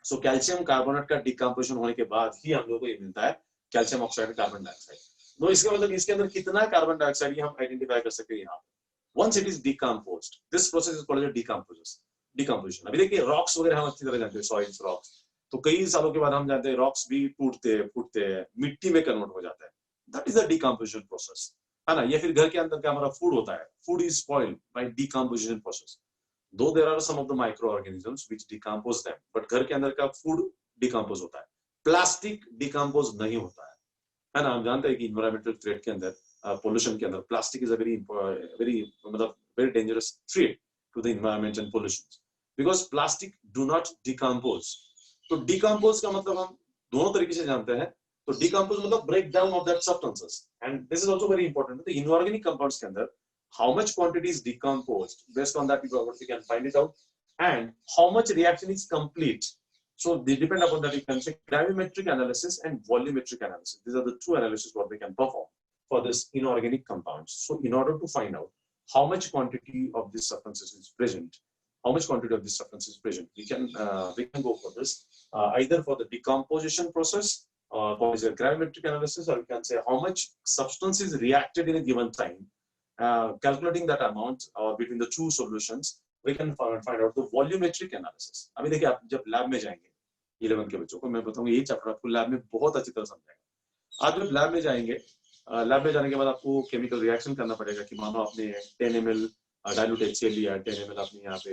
So calcium carbonate का डिकम्पोजिशन होने के बाद ही हम लोगों को ये मिलता है calcium oxide and carbon dioxide. तो इसका मतलब इसके अंदर कितना कार्बन डाइऑक्साइड हम आइडेंटिफाई कर सकते हैं यहाँ. Once it is decomposed, this process is called as decomposition. Decomposition. अभी देखिए रॉक्स वगैरह हम अच्छी तरह जानते हैं, सॉइल्स, रॉक्स, तो कई सालों के बाद हम जानते हैं रॉक्स भी टूटते फूटते हैं, मिट्टी में कन्वर्ट हो जाता है, that is the decomposition process, है ना। या फिर घर के अंदर क्या हमारा फूड होता है, food is spoiled by decomposition process, though there are some of the microorganisms which decompose them, but घर के अंदर का फूड डिकम्पोज होता है, प्लास्टिक डिकम्पोज नहीं होता है ना। हम जानते हैं कि इन्वायरमेंटल थ्रेट के अंदर, पोल्यूशन के अंदर plastic is a very very मतलब very dangerous threat to the environment and pollution, because plastic do not decompose. तो डिकम्पोज का मतलब हम दोनों तरीके से जानते हैं। तो डिकम्पोज मतलब break down of that substances, and this is also very important. The inorganic compounds के अंदर how much quantity is decomposed, based on that we can find it out, and how much reaction is complete. So they depend upon that. You can say gravimetric analysis and volumetric analysis. These are the two analysis what they can perform for this inorganic compounds. So in order to find out how much quantity of this substances is present, we can go for this either for the decomposition process, for the gravimetric analysis, or we can say how much substance is reacted in a given time. Calculating that amount between the two solutions, we can find out the volumetric analysis. अभी देखिए आप जब lab में जाएंगे, 11 के बच्चों को मैं बताऊंगा, ये चैप्टर आपको लैब में बहुत अच्छी तरह समझाएगा। आप जब लैब में जाएंगे, लैब में जाने के बाद आपको केमिकल रिएक्शन करना पड़ेगा कि मानो आपने 10 ml डाइल्यूट HCl लिया, 10 ml आपने यहाँ पे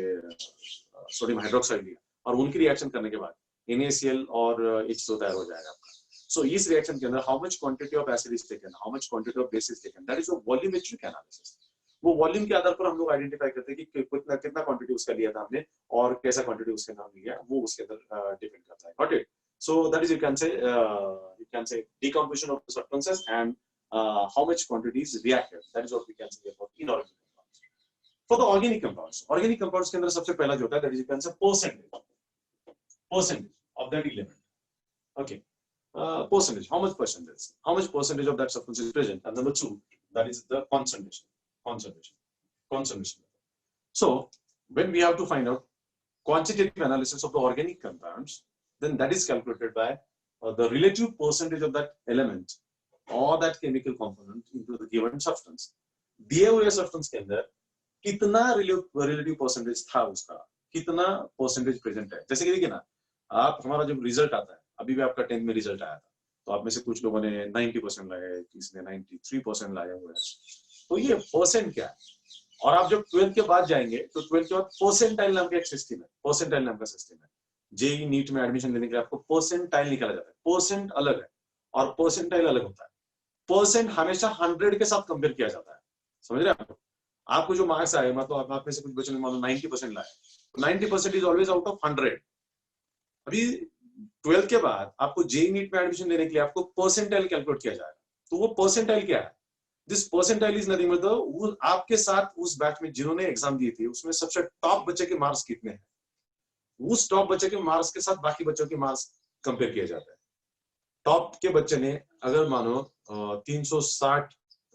सोडियम हाइड्रोक्साइड लिया, और उनकी रिएक्शन करने के बाद NaCl और H2 तैयार हो जाएगा आपका। So इस रिएक्शन के अंदर how much quantity of acid is taken, how much quantity of base is taken, that is a volumetric analysis. वो वॉल्यूम के आधार पर हम लोग आइडेंटिफाई करते हैं कि कितना क्वांटिटी उसका लिया था हमने और कैसा क्वांटिटी उसके नाम लिया, वो उसके अंदर डिपेंड करता है। Got it? So that is, you can say decomposition of the substances and how much quantity is reacted, that is what we can say about inorganic compounds. For the organic compounds के अंदर सबसे पहला जो होता है that is, you can say percentage of that element. Okay, percentage, how much percentage of that substance is present, and number 2, that is the concentration. So when we have to find out quantitative analysis of the organic compounds, then that is calculated by the relative percentage of that element or that chemical component into the given substance. दिए हुए substance के अंदर कितना relative percentage था, उसका कितना percentage present है। जैसे कि देखिए ना, आप हमारा जब रिजल्ट आता है, अभी भी आपका 10th में रिजल्ट आया था, तो आप में से कुछ लोगों ने 90% लाया, किसी ने 93% लाया हुआ है, तो ये परसेंट क्या है। और आप जब 12th के बाद जाएंगे तो 12th के बाद परसेंटाइल नाम का एक सिस्टम है, परसेंटाइल नाम का सिस्टम है। जेई नीट में एडमिशन लेने के लिए आपको परसेंटाइल निकाला जाता है। परसेंट अलग है और परसेंटाइल अलग होता है। परसेंट हमेशा 100 के साथ कंपेयर किया जाता है, समझ रहे हैं आपको जो मार्क्स आए, मतलब आप में से कुछ बच्चों ने मान लो 90% लाए, 90% इज ऑलवेज आउट ऑफ 100। अभी 12th के बाद आपको जेई नीट में एडमिशन लेने के लिए आपको परसेंटाइल कैलकुलेट किया जाएगा। तो वो परसेंटाइल क्या है? दिस परसेंटाइल इज नथिंग मतलब आपके साथ उस बैच में जिन्होंने एग्जाम दी थी उसमें सबसे टॉप बच्चे के मार्क्स कितने हैं, उस टॉप बच्चे के मार्क्स के साथ बाकी बच्चों के मार्क्स कंपेयर किया जाता है। टॉप के बच्चे ने अगर मानो 360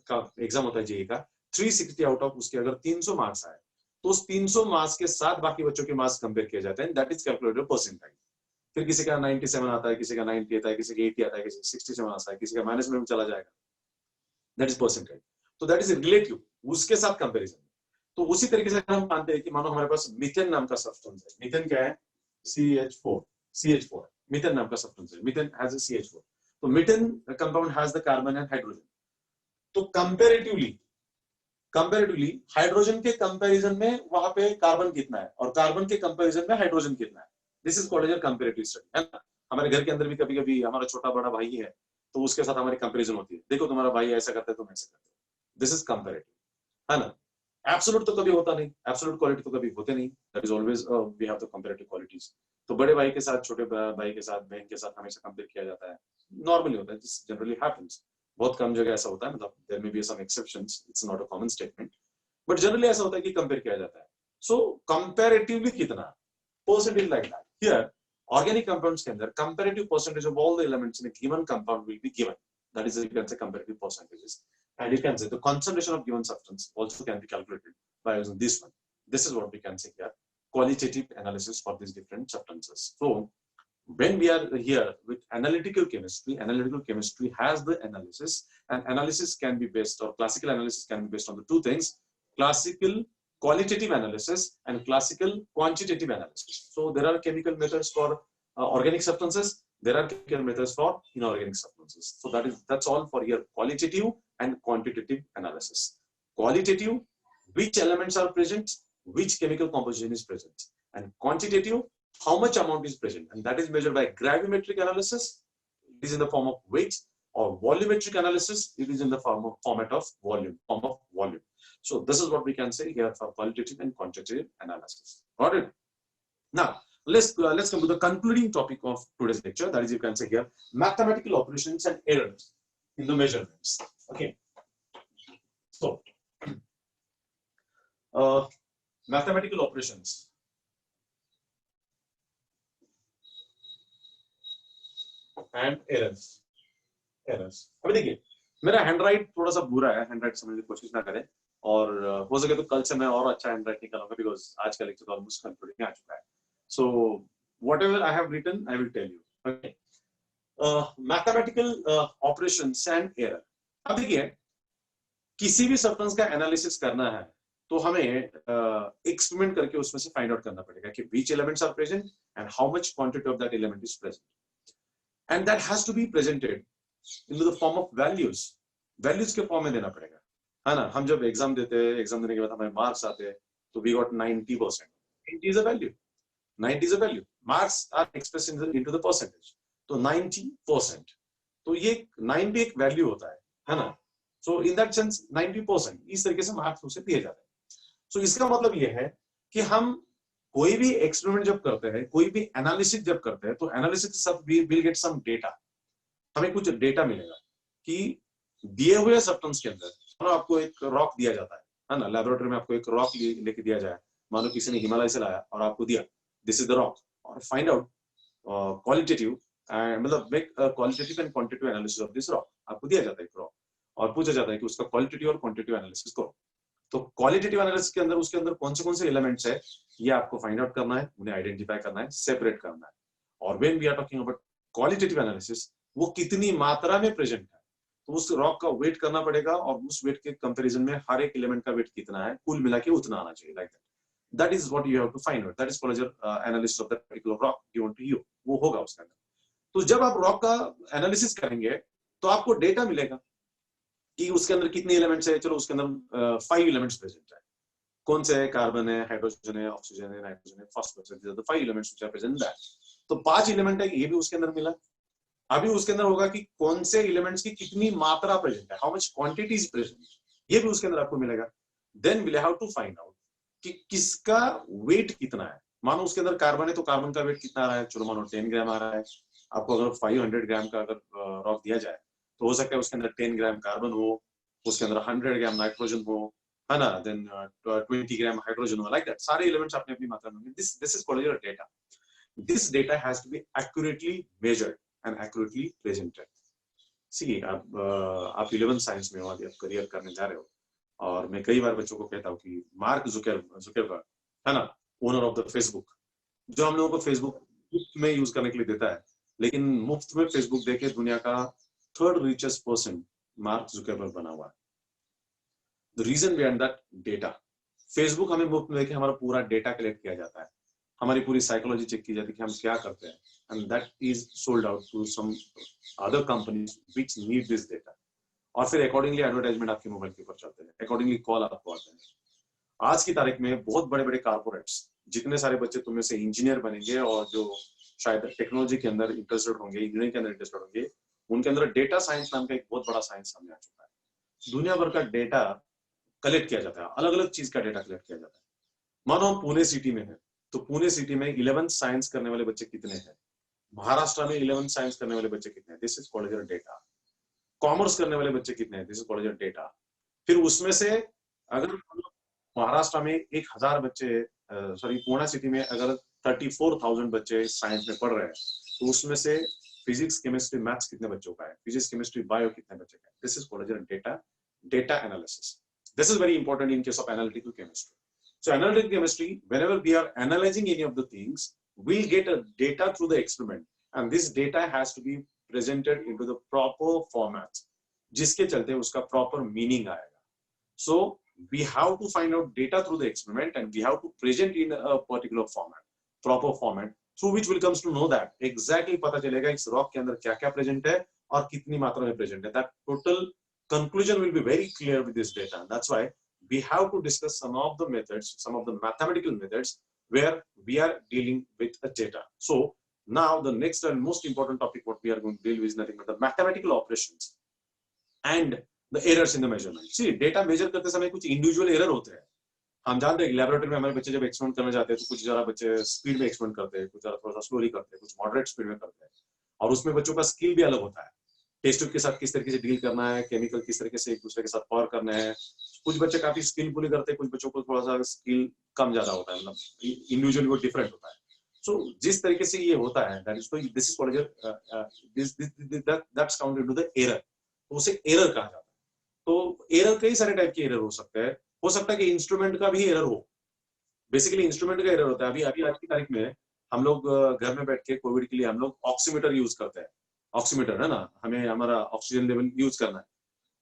का एग्जाम होता है जेई का, 360 आउट ऑफ उसके अगर 300 मार्क्स आए, तो उस 300 मार्क्स के साथ बाकी बच्चों के मार्क्स कंपेयर किए जाते हैं, दैट इज कैलकुलेटेड परसेंटाइल। फिर किसी का 97 आता है, किसी का 90 आता है, किसी का 80 आता है, किसी का 67 आता है, किसी का माइनस में चला जाएगा, दैट इज परसेंटाइल। तो दैट इज रिलेटिव, उसके साथ कंपैरिजन। तो उसी तरीके से हम मानते हैं कि मानो हमारे पास मीथेन नाम का सब्सटेंस है। मीथेन क्या है? CH4 मीथेन नाम का सब्सटेंस है। Methane has a CH4। तो methane compound has the carbon and hydrogen. तो कंपैरेटिवली हाइड्रोजन के कंपैरिजन में वहां पे कार्बन कितना है और कार्बन के कंपैरिजन में हाइड्रोजन कितना है, this is called as comparative study, है ना। हमारे घर के अंदर भी कभी-कभी हमारा छोटा बड़ा भाई है, तो उसके साथ हमारी कंपैरिजन होती है, देखो तुम्हारा भाई ऐसा करता है, तुम ऐसा करते हो, दिस इज कंपैरेटिव, है ना। एब्सोल्यूट तो कभी होता नहीं, एब्सोल्यूट क्वालिटी तो कभी होते नहीं, that is always we have the comparative qualities. तो बड़े भाई के साथ छोटे भाई के साथ, बहन के साथ हमेशा कंपेयर किया जाता है, नॉर्मली होता है, दिस जनरली हैपेंस। बहुत कम जगह ऐसा होता है, मतलब there may be some exceptions, it's not a common statement, but generally ऐसा होता है कि कंपेयर किया जाता है। सो कंपैरेटिवली कितना percentage like that. Here organic compounds के अंदर comparative percentage of all the elements in a given compound will be given, that is, you can say comparative percentages, and you can say the concentration of given substance also can be calculated by using this one. This is what we can say here, qualitative analysis for these different substances. So when we are here with analytical chemistry has the analysis, and analysis can be based, or classical analysis can be based on the two things, classical qualitative analysis and classical quantitative analysis. So there are chemical methods for organic substances, there are chemical methods for inorganic substances. So that's all for your qualitative and quantitative analysis. Qualitative, which elements are present, which chemical composition is present, and quantitative, how much amount is present, and that is measured by gravimetric analysis. It is in the form of weight, or volumetric analysis, it is in the format of volume. So this is what we can say here for qualitative and quantitative analysis. Got it? Now let's come to the concluding topic of today's lecture. That is, you can say here, mathematical operations and errors in the measurements. Okay. So mathematical operations and errors. अभी देखिए, मेरा हैंडराइट थोड़ा सा बुरा है, हैंडराइट समझने की कोशिश ना करें, और हो सके तो कल से मैं और अच्छा हैंडराइट निकालूंगा, बिकॉज आज का लेक्चर ऑलमोस्ट कंक्लूडिंग आ चुका है. So whatever I have written I will tell you. Okay. Mathematical operations and error. अब देखिए, किसी भी सब्सटेंस का एनालिसिस करना है तो हमें एक्सपेरिमेंट करके उसमें से फाइंड आउट करना पड़ेगा कि which elements are present and how much quantity of that element is present, and that has to be presented into the form of values. Values के फॉर्म में देना पड़ेगा, है ना. हम जब एग्जाम देते हैं, एग्जाम देने के बाद हमें मार्क्स आते हैं, तो we got 90%. 90 is a value. 90 is a value. Marks are expressed into the percentage. तो 90%. तो ये 90 एक वैल्यू होता है ना. सो इन दैट सेंस 90% इस तरीके से मार्क्स उसे दिए जाते हैं. सो इसका मतलब ये है कि हम कोई भी एक्सपेरिमेंट जब करते हैं, कोई भी एनालिसिस जब करते हैं, तो एनालिसिस के साथ we will get some data. हमें कुछ डेटा मिलेगा कि दिए हुए सब्सटेंस के अंदर आपको एक रॉक दिया जाता है ना. लैबोरेटरी में आपको एक रॉक लेके दिया जाए, मानो किसी ने हिमालय से लाया और आपको दिया, दिस इज द रॉक, और फाइंड आउट क्वालिटेटिव, मतलब make qualitative and quantitative analysis of this rock. आपको दिया जाता है एक रॉक और पूछा जाता है कि उसका क्वालिटेटिव और क्वांटिटेटिव एनालिसिस करो. तो क्वालिटेटिव एनालिसिस के अंदर उसके अंदर कौन से एलिमेंट्स है, ये आपको फाइंड आउट करना है, उन्हें आइडेंटिफाई करना है, सेपरेट करना है. और when we are talking about qualitative analysis, वो कितनी मात्रा में प्रेजेंट है, तो उस रॉक का वेट करना पड़ेगा, और उस वेट के कंपैरिजन में हर एक एलिमेंट का वेट कितना है, कुल मिला के उतना आना चाहिए. Like that is what you have to find out. That is called analysis of that particular rock you want to use. वो होगा उसके अंदर. तो जब आप रॉक का एनालिसिस करेंगे तो आपको डेटा मिलेगा कि उसके अंदर कितने एलिमेंट्स है. चलो उसके अंदर 5 एलिमेंट्स प्रेजेंट है. कौन से है? कार्बन है, हाइड्रोजन है, ऑक्सीजन है, नाइट्रोजन है, फास्फोरस है. The 5 elements which are present in that. तो 5 एलिमेंट है, ये भी उसके अंदर मिला. अभी उसके अंदर होगा कि कौन से एलिमेंट्स की कितनी मात्रा प्रेजेंट है, how much quantity is present, ये भी उसके अंदर आपको मिलेगा. Then will have to find out कि किसका वेट कितना है. मानो उसके अंदर कार्बन है, तो कार्बन का वेट कितना आ रहा है. चलो मानो 10 ग्राम आ रहा है. आपको अगर 500 ग्राम का अगर रॉक दिया जाए, तो हो सकता है उसके अंदर 10 ग्राम कार्बन हो, उसके अंदर 100 ग्राम नाइट्रोजन हो, है ना. देन 20 ग्राम हाइड्रोजन हो. लाइक दैट सारे एलिमेंट्स अपनी अपनी मात्रा में. This is called your data. This data has to be accurately measured and accurately presented. See, आप 11th साइंस में हो, अभी आप करियर करने जा रहे हो, और मैं कई बार बच्चों को कहता हूँ कि मार्क जुकरबर्ग है ना, ओनर ऑफ द फेसबुक, जो हम लोगों को फेसबुक मुफ्त में यूज करने के लिए देता है, लेकिन मुफ्त में फेसबुक देके दुनिया का 3rd richest person mark Zuckerberg बना हुआ है. The reason behind that data. Facebook हमें मुफ्त में देके हमारा पूरा डेटा कलेक्ट किया जाता है, हमारी पूरी साइकोलॉजी चेक की जाती है कि हम क्या करते हैं, and that is sold out to some other companies which need this data. और फिर अकॉर्डिंगली एडवर्टाइजमेंट आपके मोबाइल के ऊपर चलते हैं, अकॉर्डिंगली कॉल आपको आते हैं. आज की तारीख में बहुत बड़े बड़े कारपोरेट्स, जितने सारे बच्चे तुम में से इंजीनियर बनेंगे और जो शायद टेक्नोलॉजी के अंदर इंटरेस्टेड होंगे, इंजीनियरिंग के अंदर इंटरेस्टेड होंगे, उनके अंदर डेटा साइंस नाम का एक बहुत बड़ा साइंस सामने आ चुका है. दुनिया भर का डेटा कलेक्ट किया जाता है, अलग अलग चीज का डेटा कलेक्ट किया जाता है. मानो हम पुणे सिटी में है, तो पुणे सिटी में 11th साइंस करने वाले बच्चे कितने हैं, महाराष्ट्र में 11th साइंस करने वाले बच्चे कितने हैं, this is called your data. Commerce करने वाले बच्चे कितने हैं, this is called your data. फिर उसमें से अगर महाराष्ट्र में 1000 बच्चे, सॉरी पुणे सिटी में अगर 34,000 बच्चे साइंस में पढ़ रहे हैं, तो उसमें से फिजिक्स, केमिस्ट्री, मैथ्स कितने बच्चों का है, फिजिक्स, केमिस्ट्री, बायो कितने बच्चे का है. This is called your data analysis. This is very important in case of analytical chemistry. So analytical chemistry, whenever we are analyzing any of the things, we'll get a data through the experiment, and this data has to be presented into the proper format, जिसके चलते उसका proper meaning आएगा. So we have to find out data through the experiment, and we have to present in a particular format, proper format, through which will comes to know that exactly पता चलेगा इस rock के अंदर क्या-क्या present है और कितनी मात्रा में present है. That total conclusion will be very clear with this data. That's why we have to discuss some of the methods, some of the mathematical methods where we are dealing with a data. So now the next and most important topic what we are going to deal with is nothing but the mathematical operations and the errors in the measurement. See, data measure करते समय कुछ individual error होते हैं. हम जानते हैं laboratory में हमारे बच्चे जब एक्सपेरिमेंट करने जाते हैं तो कुछ जरा बच्चे स्पीड में एक्सपेरिमेंट करते हैं, कुछ जरा थोड़ा सा स्लोली करते हैं, कुछ मॉडरेट स्पीड में करते हैं, और उसमें बच्चों का स्किल भी अलग होता है. टेस्ट ट्यूब के साथ किस तरीके से डील करना है, केमिकल किस तरीके से एक दूसरे के साथ पावर करना है. कुछ बच्चे काफी स्किलफुली करते हैं, कुछ बच्चों को थोड़ा सा स्किल कम ज्यादा होता है, मतलब इंडिविजुअली वो डिफरेंट होता है. सो जिस तरीके से ये होता है, दैट इज तो this is called that's counted to the error. तो उसे एरर कहा जाता है. तो एरर कई सारे टाइप के एरर हो सकते हैं. हो सकता है कि इंस्ट्रूमेंट का भी एरर हो. बेसिकली इंस्ट्रूमेंट का एरर होता है. अभी आज की तारीख में हम लोग घर में बैठ के कोविड के लिए हम लोग ऑक्सीमीटर यूज करते हैं. ऑक्सीमीटर है ना, हमें हमारा ऑक्सीजन लेवल यूज करना है.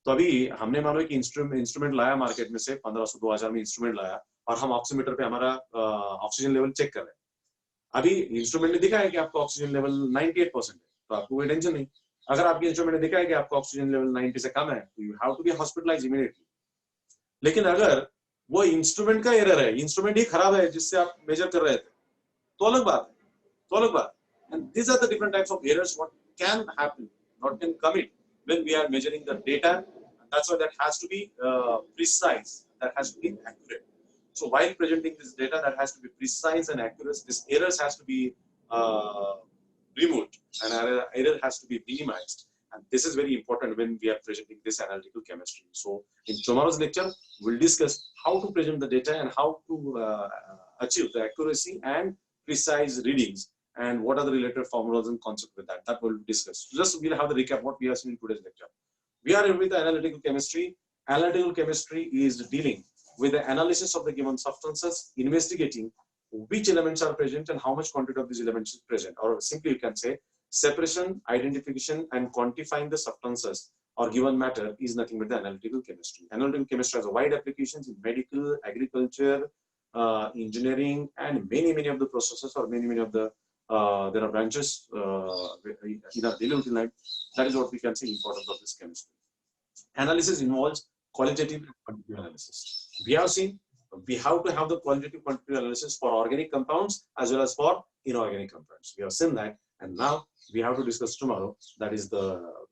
तो अभी हमने मानो कि इंस्ट्रूमेंट लाया मार्केट में से 1500-2000 में इंस्ट्रूमेंट लाया और हम ऑक्सीमीटर पे हमारा ऑक्सीजन लेवल चेक कर रहे हैं. अभी इंस्ट्रूमेंट ने दिखा है कि आपका ऑक्सीजन लेवल 98% है, तो आपको कोई टेंशन नहीं. अगर आपके इंस्ट्रूमेंट ने दिखा है कि आपका ऑक्सीजन लेवल 90 से कम है, तो you have to be hospitalised immediately. लेकिन अगर वो इंस्ट्रूमेंट का एरर है, इंस्ट्रूमेंट ही खराब है जिससे आप मेजर कर रहे थे, तो अलग बात है, तो अलग बात. And these are the different types of errors what can happen, what can commit when we are measuring the data. And that's why that has to be precise, that has to be accurate. So while presenting this data, that has to be precise and accurate. This errors has to be removed, and error has to be minimized. And this is very important when we are presenting this analytical chemistry. So in tomorrow's lecture, we'll discuss how to present the data and how to achieve the accuracy and precise readings, and what are the related formulas and concepts with that. That we'll discuss. So just we'll have the recap what we have seen in today's lecture. We are with the analytical chemistry. Analytical chemistry is dealing with the analysis of the given substances, investigating which elements are present and how much quantity of these elements is present. Or simply you can say separation, identification, and quantifying the substances or given matter is nothing but the analytical chemistry. Analytical chemistry has a wide applications in medical, agriculture, engineering, and many of the processes, or many of the there are branches in our daily routine life. That is what we can say importance of this chemistry. Analysis involves qualitative and quantitative analysis. We have seen we have to have the qualitative quantitative analysis for organic compounds as well as for inorganic compounds. We have seen that, and now we have to discuss tomorrow. That is the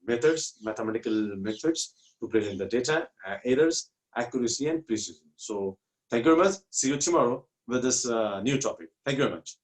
methods, mathematical methods to present the data, errors, accuracy, and precision. So thank you very much. See you tomorrow with this new topic. Thank you very much.